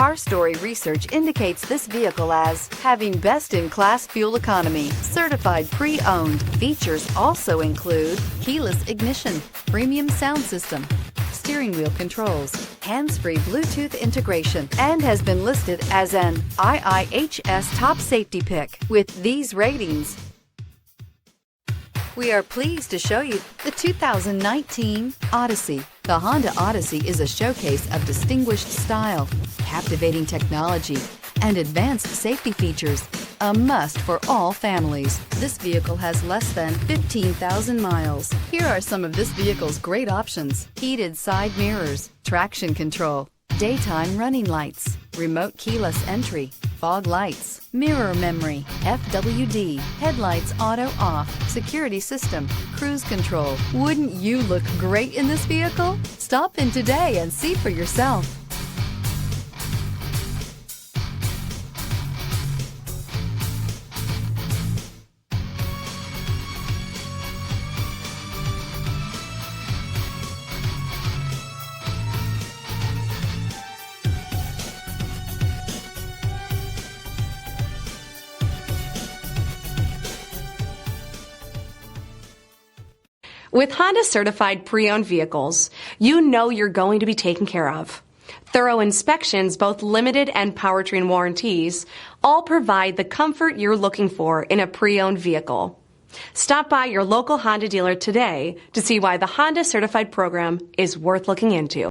Car Story research indicates this vehicle as having best-in-class fuel economy, certified pre-owned. Features also include keyless ignition, premium sound system, steering wheel controls, hands-free Bluetooth integration, and has been listed as an IIHS top safety pick. With these ratings, we are pleased to show you the 2019 Odyssey. The Honda Odyssey is a showcase of distinguished style, captivating technology, and advanced safety features. A must for all families. This vehicle has less than 15,000 miles. Here are some of this vehicle's great options: heated side mirrors, traction control, daytime running lights, remote keyless entry, fog lights, mirror memory, FWD, headlights auto off, security system, cruise control. Wouldn't you look great in this vehicle? Stop in today and see for yourself. With Honda certified pre-owned vehicles, you know you're going to be taken care of. Thorough inspections, both limited and powertrain warranties, all provide the comfort you're looking for in a pre-owned vehicle. Stop by your local Honda dealer today to see why the Honda certified program is worth looking into.